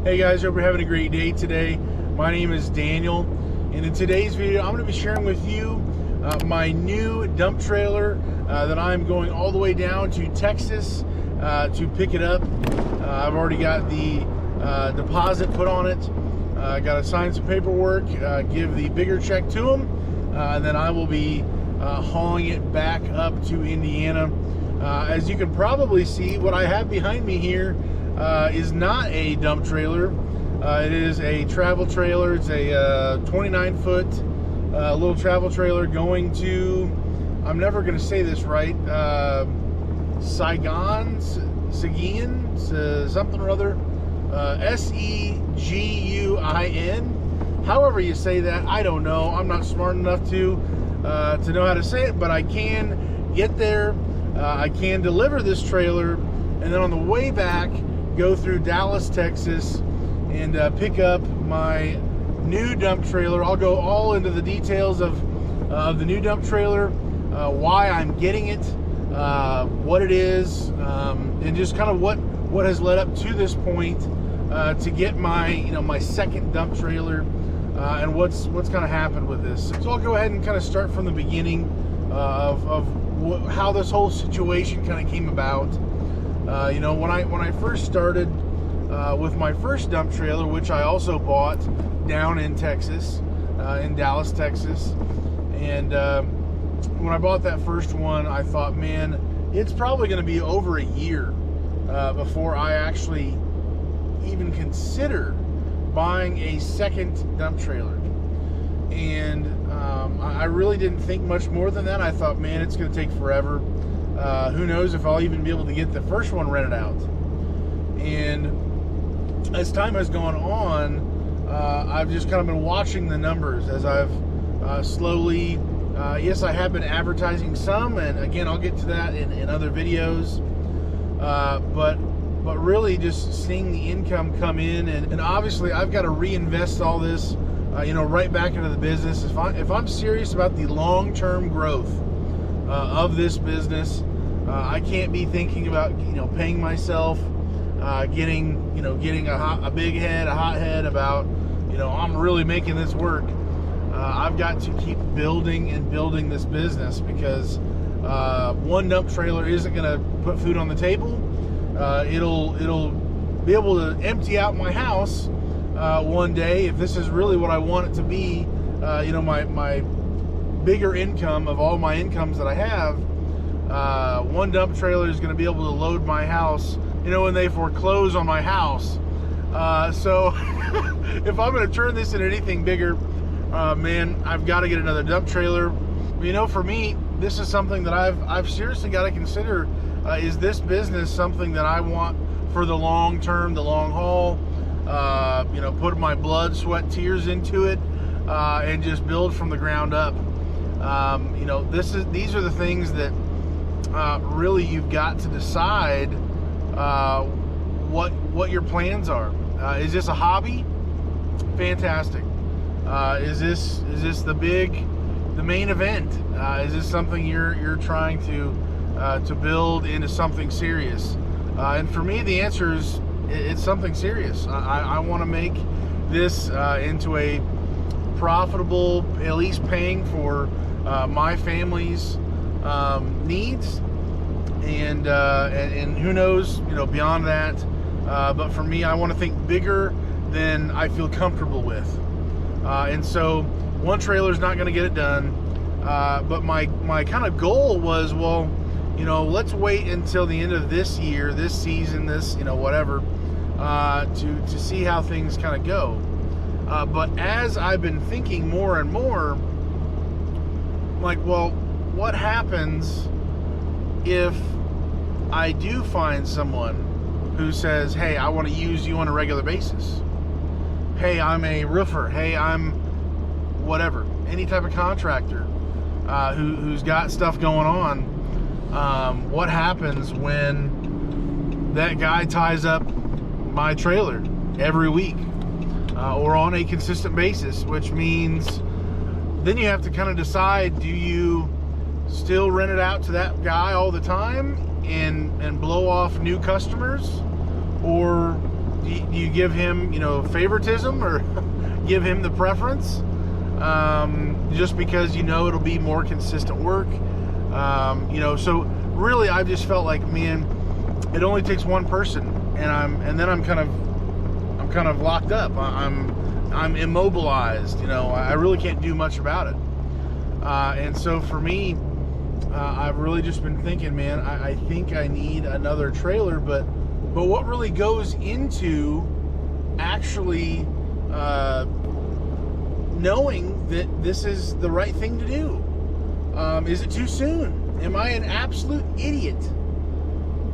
Hey guys, hope you're having a great day today. My name is Daniel, and in today's video I'm going to be sharing with you my new dump trailer that I'm going all the way down to Texas to pick it up. I've already got the deposit put on it. I got to sign some paperwork, give the bigger check to them, and then I will be hauling it back up to Indiana. As you can probably see, what I have behind me here is not a dump trailer. It is a travel trailer. It's a 29-foot little travel trailer going to, I'm never going to say this right, Seguin, something or other, Seguin. However you say that, I don't know. I'm not smart enough to know how to say it, but I can get there. I can deliver this trailer, and then on the way back, go through Dallas, Texas, and pick up my new dump trailer. I'll go all into the details of the new dump trailer, why I'm getting it, what it is, and just kind of what has led up to this point to get my my second dump trailer, and what's kind of happened with this. So I'll go ahead and kind of start from the beginning of how this whole situation kind of came about. When I first started with my first dump trailer, which I also bought down in Texas, in Dallas, Texas, and when I bought that first one, I thought, man, it's probably going to be over a year before I actually even consider buying a second dump trailer. And I really didn't think much more than that. I thought, man, it's going to take forever. Who knows if I'll even be able to get the first one rented out. And as time has gone on, I've just kind of been watching the numbers as I've slowly, yes, I have been advertising some, and again, I'll get to that in other videos, but really just seeing the income come in, and obviously I've got to reinvest all this, right back into the business. If I'm serious about the long-term growth of this business, I can't be thinking about paying myself, getting a big head, a hot head about I'm really making this work. I've got to keep building and building this business, because one dump trailer isn't going to put food on the table. It'll be able to empty out my house one day if this is really what I want it to be. My bigger income of all my incomes that I have. One dump trailer is going to be able to load my house, when they foreclose on my house. So if I'm going to turn this into anything bigger, man, I've got to get another dump trailer. For me, this is something that I've seriously got to consider. Is this business something that I want for the long term, the long haul? Put my blood, sweat, tears into it, and just build from the ground up. These are the things that really you've got to decide what your plans are. Is this a hobby? Fantastic. Is this the main event? Is this something you're trying to build into something serious? And for me, the answer is it's something serious. I want to make this into a profitable, at least paying for my family's needs, and who knows, beyond that. But for me, I want to think bigger than I feel comfortable with. And so one trailer is not going to get it done. But my kind of goal was, well, let's wait until the end of this year, this season, this, whatever, to see how things kind of go. But as I've been thinking more and more, like, well, what happens if I do find someone who says, hey, I want to use you on a regular basis? Hey, I'm a roofer. Hey, I'm whatever, any type of contractor who's got stuff going on. What happens when that guy ties up my trailer every week or on a consistent basis? Which means then you have to kind of decide, do you still rent it out to that guy all the time and blow off new customers, or do you give him, favoritism, or give him the preference? Just because it'll be more consistent work. So really I've just felt like, man, it only takes one person, and then I'm kind of locked up. I'm immobilized. I really can't do much about it. And so for me, I've really just been thinking, man, I think I need another trailer, but what really goes into actually knowing that this is the right thing to do? Is it too soon? Am I an absolute idiot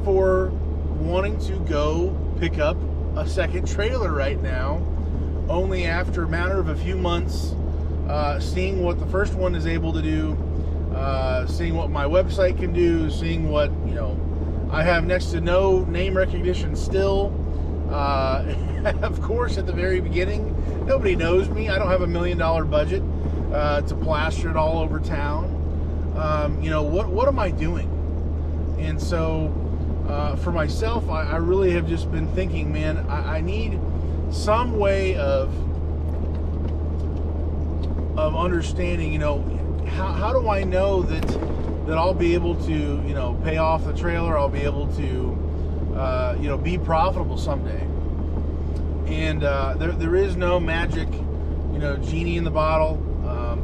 for wanting to go pick up a second trailer right now, only after a matter of a few months, seeing what the first one is able to do, seeing what my website can do, seeing what, I have next to no name recognition still. Of course, at the very beginning, nobody knows me. I don't have $1 million budget to plaster it all over town. What am I doing? And so for myself, I really have just been thinking, man, I need some way of understanding, how do I know that I'll be able to, pay off the trailer, I'll be able to, be profitable someday. And there is no magic, genie in the bottle.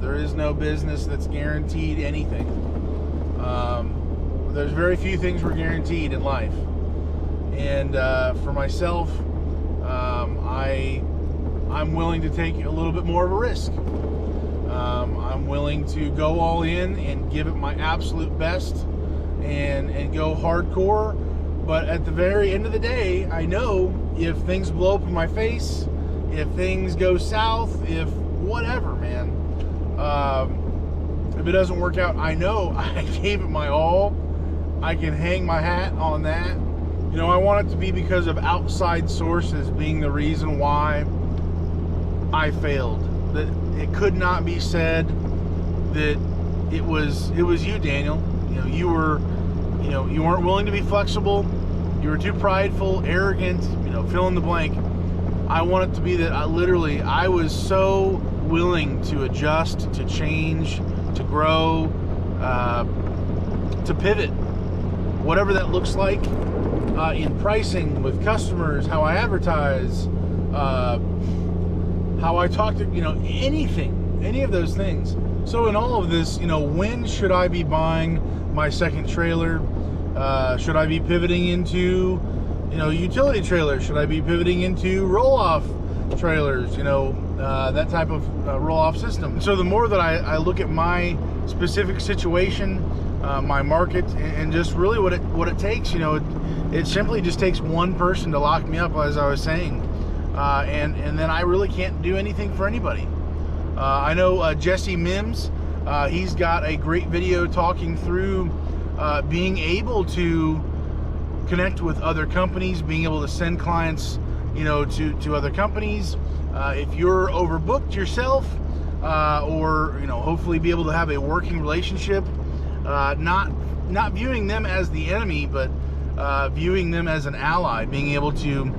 There is no business that's guaranteed anything. There's very few things we're guaranteed in life. And for myself, I'm willing to take a little bit more of a risk. I'm willing to go all in and give it my absolute best and go hardcore. But at the very end of the day, I know if things blow up in my face, if things go south, if whatever, man, if it doesn't work out, I know I gave it my all. I can hang my hat on that. I want it to be because of outside sources being the reason why I failed. That it could not be said that it was you, Daniel. You weren't willing to be flexible. You were too prideful, arrogant, fill in the blank. I want it to be that I was so willing to adjust, to change, to grow, to pivot, whatever that looks like, in pricing with customers, how I advertise, how I talk to, anything, any of those things. So in all of this, when should I be buying my second trailer? Should I be pivoting into, utility trailers? Should I be pivoting into roll-off trailers? That type of roll-off system. So the more that I look at my specific situation, my market, and just really what it takes, it simply just takes one person to lock me up, as I was saying, and then I really can't do anything for anybody. I know Jesse Mims, he's got a great video talking through being able to connect with other companies, being able to send clients, to other companies. If you're overbooked yourself, or hopefully be able to have a working relationship, not viewing them as the enemy, but viewing them as an ally, being able to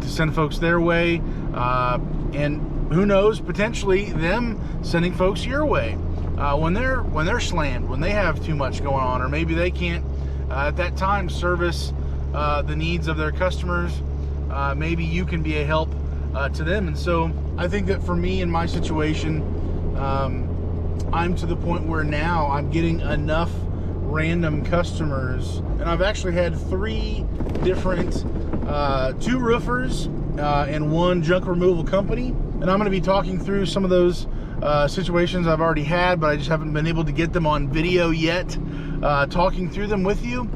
send folks their way, and who knows, potentially them sending folks your way when they're slammed, when they have too much going on, or maybe they can't at that time service the needs of their customers. Maybe you can be a help to them. And so I think that for me in my situation, I'm to the point where now I'm getting enough random customers, and I've actually had 3 different 2 roofers and 1 junk removal company, and I'm going to be talking through some of those situations I've already had, but I just haven't been able to get them on video yet, talking through them with you.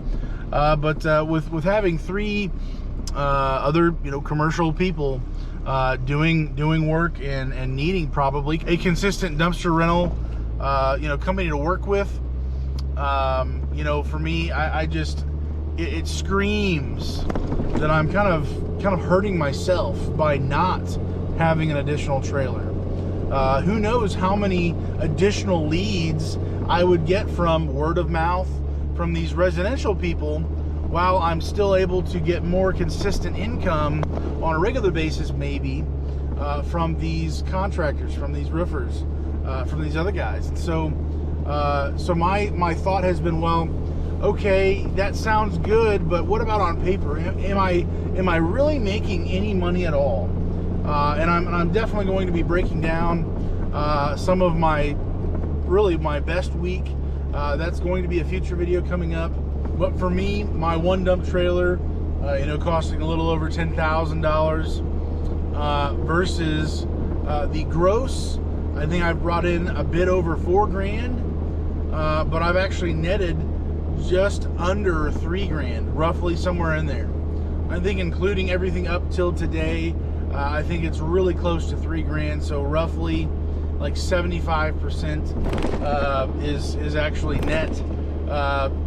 But with having 3 other commercial people doing work and needing probably a consistent dumpster rental company to work with, for me, I just it screams that I'm kind of hurting myself by not having an additional trailer. Who knows how many additional leads I would get from word of mouth from these residential people while I'm still able to get more consistent income on a regular basis, maybe from these contractors, from these roofers, from these other guys. And so my thought has been, well, okay, that sounds good, but what about on paper? Am I really making any money at all? And I'm definitely going to be breaking down some of my best week. That's going to be a future video coming up. But for me, my one dump trailer, costing a little over $10,000 versus the gross, I think I've brought in a bit over $4,000, but I've actually netted just under $3,000, roughly somewhere in there. I think including everything up till today, I think it's really close to $3,000. So roughly like 75% is actually net,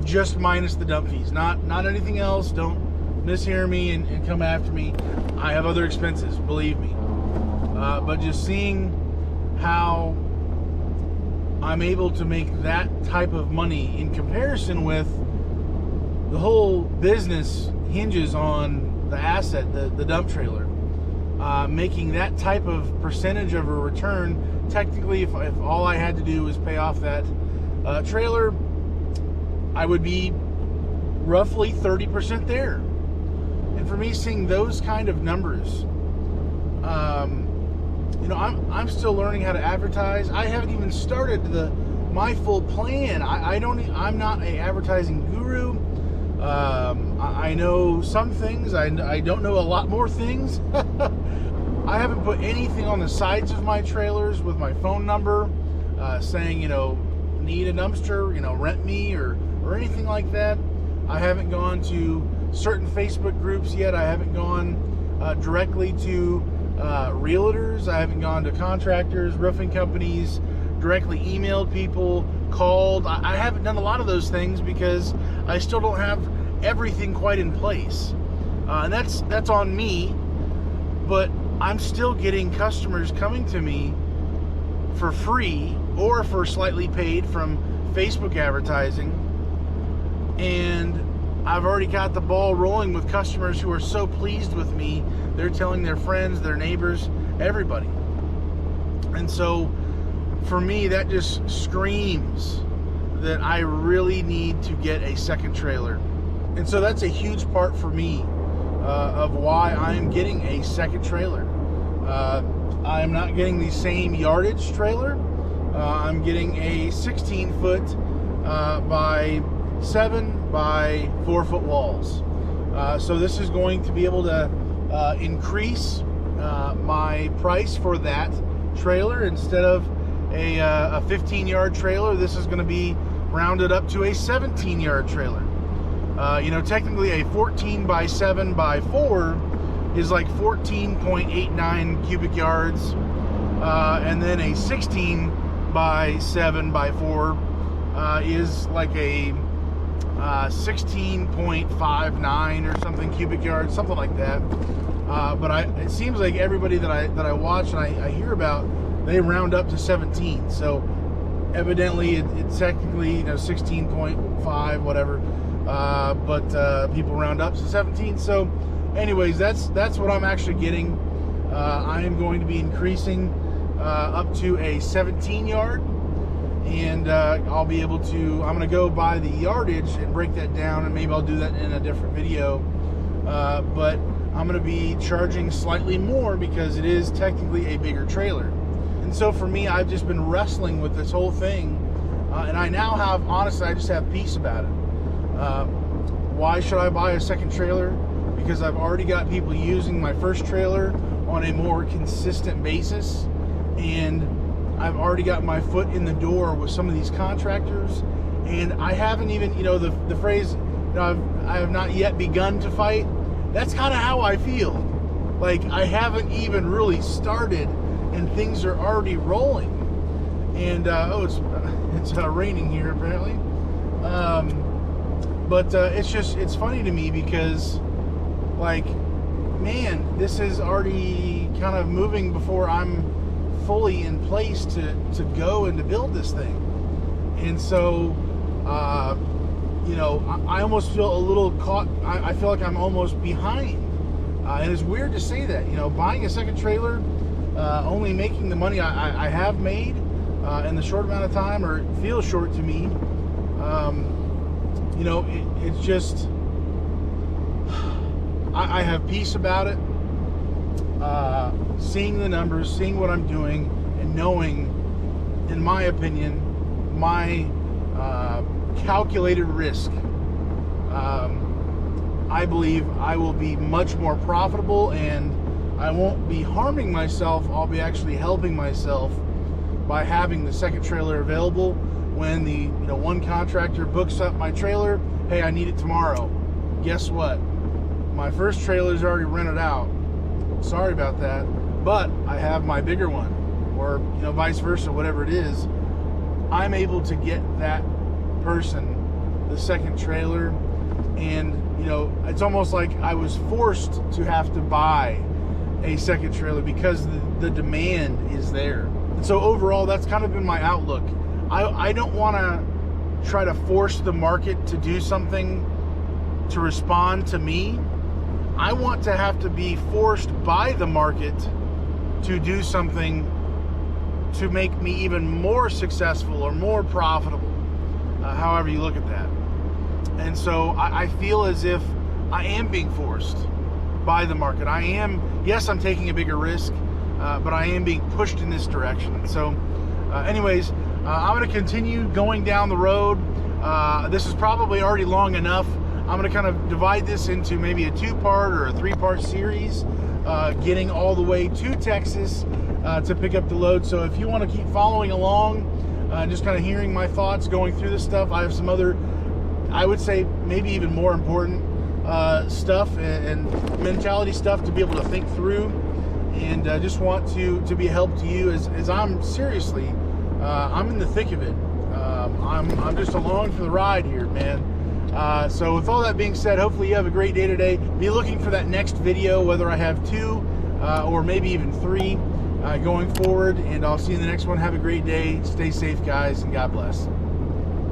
just minus the dump fees, not anything else. Don't mishear me and come after me. I have other expenses, believe me. But just seeing how I'm able to make that type of money in comparison with the whole business hinges on the asset, the dump trailer. Making that type of percentage of a return, technically, if all I had to do was pay off that trailer, I would be roughly 30% there. And for me, seeing those kind of numbers, I'm still learning how to advertise. I haven't even started my full plan. I'm not an advertising guru. I know some things. I don't know a lot more things. I haven't put anything on the sides of my trailers with my phone number, saying, need a dumpster, rent me or anything like that. I haven't gone to certain Facebook groups yet. I haven't gone directly to realtors. I haven't gone to contractors, roofing companies, directly emailed people, called. I haven't done a lot of those things because I still don't have everything quite in place. And that's on me, but I'm still getting customers coming to me for free or for slightly paid from Facebook advertising. And I've already got the ball rolling with customers who are so pleased with me. They're telling their friends, their neighbors, everybody. And so for me, that just screams that I really need to get a second trailer. And so that's a huge part for me of why I'm getting a second trailer. I'm not getting the same yardage trailer. I'm getting a 16-foot by 7 by 4 foot walls. So this is going to be able to increase my price for that trailer. Instead of a 15-yard trailer, this is going to be rounded up to a 17-yard trailer. Technically a 14 by 7 by 4 is like 14.89 cubic yards, and then a 16 by 7 by 4 is like a 16.59 or something cubic yards, something like that. But it seems like everybody that I watch and I hear about, they round up to 17. So evidently it's technically 16.5 whatever, but people round up to 17. So anyways, that's what I'm actually getting. I am going to be increasing up to a 17 yard, and I'll be able to, I'm going to go by the yardage and break that down, and maybe I'll do that in a different video. But I'm going to be charging slightly more because it is technically a bigger trailer. And so for me, I've just been wrestling with this whole thing, and I now have, honestly, I just have peace about it. Why should I buy a second trailer? Because I've already got people using my first trailer on a more consistent basis, and I've already got my foot in the door with some of these contractors, and I haven't even, the phrase, I have not yet begun to fight. That's kind of how I feel. Like I haven't even really started, and things are already rolling. And it's raining here apparently. But it's funny to me because, like, man, this is already kind of moving before I'm fully in place to go and to build this thing. And so you know, I almost feel a little caught. I feel like I'm almost behind. And it's weird to say that, you know, buying a second trailer, only making the money I have made in the short amount of time, or it feels short to me. You know, it's just, I have peace about it. Seeing the numbers, seeing what I'm doing, and knowing, in my opinion, my calculated risk, I believe I will be much more profitable, and I won't be harming myself. I'll be actually helping myself by having the second trailer available. When the one contractor books up my trailer, hey, I need it tomorrow. Guess what? My first trailer is already rented out. Sorry about that, but I have my bigger one, or vice versa, whatever it is. I'm able to get that person the second trailer, and it's almost like I was forced to have to buy a second trailer because the demand is there. And so overall, that's kind of been my outlook. I don't want to try to force the market to do something to respond to me. I want to have to be forced by the market to do something to make me even more successful or more profitable, however you look at that. And so I feel as if I am being forced by the market. Yes, I'm taking a bigger risk, but I am being pushed in this direction. So anyways, I'm going to continue going down the road. This is probably already long enough. I'm going to kind of divide this into maybe a 2-part or a 3-part series, getting all the way to Texas to pick up the load. So if you want to keep following along, just kind of hearing my thoughts going through this stuff, I have some other, I would say maybe even more important stuff and mentality stuff to be able to think through, and just want to be a help to you as I'm seriously, I'm in the thick of it. I'm just along for the ride here, man. So with all that being said, hopefully you have a great day today. Be looking for that next video, whether I have 2 or maybe even 3 going forward, and I'll see you in the next one. Have a great day. Stay safe, guys, and God bless.